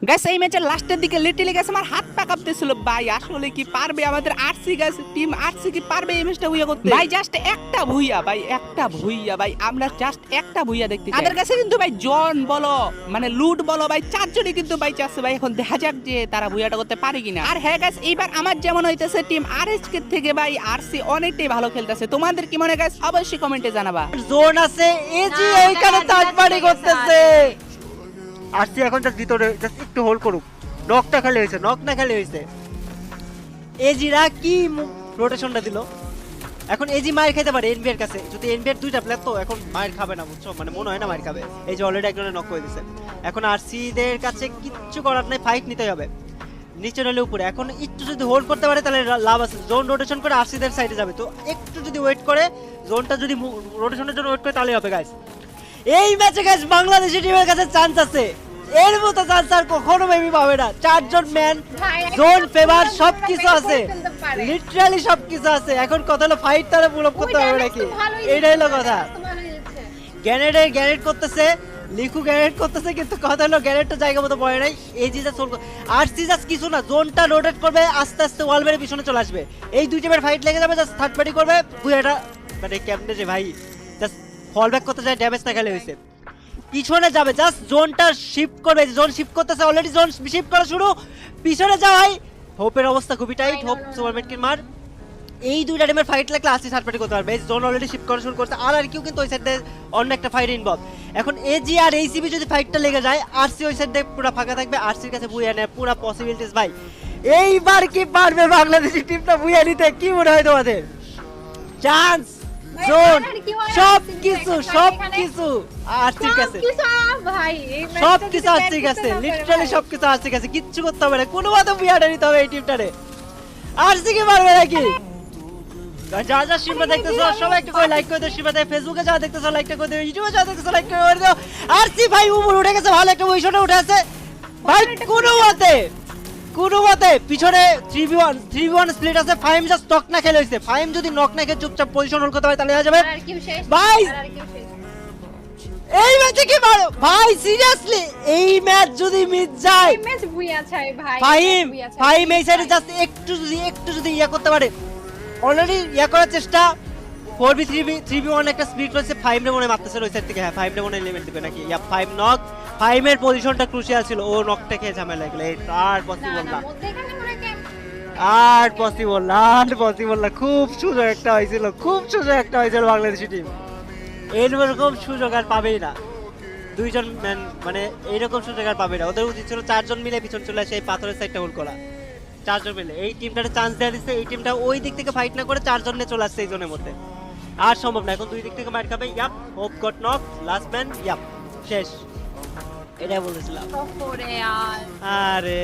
Guys এই ম্যাচের লাস্টের দিকে লিটলি গাইস আমার হাত পা কাঁপতেছিল ভাই, আসলে কি পারবে আমাদের আরসি গাইস টিম আরসি কি পারবে এই ম্যাচটা উইয়া করতে? ভাই জাস্ট একটা ভুইয়া ভাই, একটা ভুইয়া ভাই, আমরা জাস্ট একটা ভুইয়া দেখতে চাই। তাদের কাছে কিন্তু ভাই জন বলো মানে লুট বলো ভাই, চারজনই কিন্তু ভাই চাচ্ছে ভাই, এখন দেখা যাক যে তারা ভুইয়াটা করতে পারে কিনা। আর হ্যাঁ গাইস এইবার আমার যেমন হইতেছে টিম আরএসকে থেকে ভাই আরসি অনেকটাই ভালো খেলতেছে। তোমাদের কি মনে গাইস অবশ্যই কমেন্টে জানাবা। জোন আছে এজি এইখানে তাজবাড়ি করতেছে। আরসি এখন জাস্ট ভিতরে জাস্ট একটু হোল্ড করুক, নকটা খেলে হয়েছে, নক না খেলে হয়েছে। এজিরা কি রোটেশনটা দিল, এখন এজি মায়ের খেতে পারে এনবিআর কাছে, যদি এনবিআর দুইটা প্লেয়ার তো এখন মায়ের খাবে না, বুঝছো, মানে মনে হয় না মায়ের খাবে। এই যে অলরেডি একজনের নক করে দিছে, এখন আরসিদের কাছে কিচ্ছু করার নাই, ফাইট নিতে হবে নিচে নাহলে উপরে। এখন একটু যদি হোল্ড করতে পারে তাহলে লাভ আছে, জোন রোটেশন করে আরসিদের সাইডে যাবে, তো একটু যদি ওয়েট করে জোনটা যদি রোটেশনের জন্য ওয়েট করে তাহলে হবে গাইস। এই ম্যাচে গাইস বাংলাদেশি টিমের কাছে চান্স আছে, এর মতো চান্স আর কখনো মেবি পাবে না। চারজন ম্যান, জোন ফেভার, সবকিছু আছে, লিটারালি সবকিছু আছে। এখন কথা হলো ফাইট তারা পুল আপ করতে হবে নাকি, এটাই হলো কথা। গ্যারেট করতেছে, লিখু গ্যারেট করতেছে, কিন্তু কথা হলো গ্যারেটটা জায়গা মতো পড়ে নাই। এই জিজা সোল আর সিজাস কিছু না, জোনটা রোটেট করবে, আস্তে আস্তে ওয়াল বেড়ে পিছনে চলে আসবে, এই দুই টিমের ফাইট লেগে যাবে, জাস্ট থার্ড পার্টি করবে বুয়াটা, মানে ক্যাপ্টেন যে ভাই জাস্ট ফল ব্যাক করতে যায়, ড্যামেজ না খেলে হয়েছে, পিছনে যাবে, জাস্ট জোনটা শিফট করবে, জোন শিফট করতেছে অলরেডি, জোন শিফট করা শুরু, পিছনে যাও ভাই। হোপের অবস্থা খুবই টাইট, হোপ সুপারমেটকে মার। এই দুইটা টিমের ফাইট লাগলে আসি থার্ড পার্টি করতে পারবে, জোন অলরেডি শিফট করা শুরু করছে, আর কেউ কিন্তু ওই সাইডে অন্য একটা ফাইট ইনভলভ। এখন এজি আর এইসিবি যদি ফাইটটা লেগে যায়, আরসি ওই সাইডে পুরো ফাঁকা থাকবে, আরসির কাছে বুইয়া নেয় পুরো পসিবিলিটিস ভাই। এইবার কি পারবে বাংলাদেশি টিমটা বুইয়া নিতে, কি মনে হয় তোমাদের? চান্স, জোন, সবকিছু আরসির কাছে, সবকিছু আরসির কাছে, লিটারালি সবকিছু আরসির কাছে, কিচ্ছু করতে হবে না, কোনো মতে বুইয়াটা নিতে হবে এই টিমটারে। আরসি কি পারবে নাকি? যারা যারা স্ট্রিমটা দেখতেছো সবাই একটু করে লাইক করে দাও, স্ট্রিমে ফেসবুকে যারা দেখতেছো লাইকটা করে দাও, ইউটিউবে যারা দেখতেছো লাইক করে দাও। আরসি ভাই উপরে উঠে গেছে, ভালো একটা পজিশনে উঠে আছে ভাই, কোনো মতে পিছনে 3v1 স্প্লিট আছে, ফাইম জাস্ট নক না খেলে হইছে, ফাইম যদি নক না খেলে চুপচাপ পজিশন হোল্ড করতে হয় তাহলে হয়ে যাবে ভাই। এই ম্যাচে কি মারো ভাই, সিরিয়াসলি এই ম্যাচ যদি মিস যায়, ম্যাচ ভুইয়া চাই ভাই, ফাইম এই সাইডে জাস্ট একটু যদি ইয়া করতে পারে, অলরেডি ইয়া করার চেষ্টা, 4v3v1 একটা স্প্লিট রয়েছে, 5 রে মনে মারতেছে ওই সাইড থেকে, হ্যাঁ 5 রে মনে এলিমেন্ট দিবে নাকি, ইয়া 5 নক, 5 এর পজিশনটা ক্রুশিয়াল ছিল, ও নকটা খেয়ে ঝামেলা লাগলো, আর পসিবল না, খুব সুযোগ একটা হয়েছিল, বাংলাদেশি টিম এরকম সুযোগ আর পাবেই না, দুইজন ম্যান মানে এইরকম সুযোগ আর পাবে না, ওদের উচিত ছিল চারজন মিলে পিছন চলে আসে এই পাথরের সাইডটা হোল্ড করা, চারজন মিলে এই টিমটারে চান্স দেওয়া দিচ্ছে, এই টিমটা ওই দিক থেকে ফাইট না করে চারজন নিয়ে চলে আসছে এই জোনের মধ্যে, আর সম্ভব না, এখন দুই দিক থেকে মার খাবে। Yep, hope got knock, last man, yep শেষ, এটাই বলেছিলাম। আরে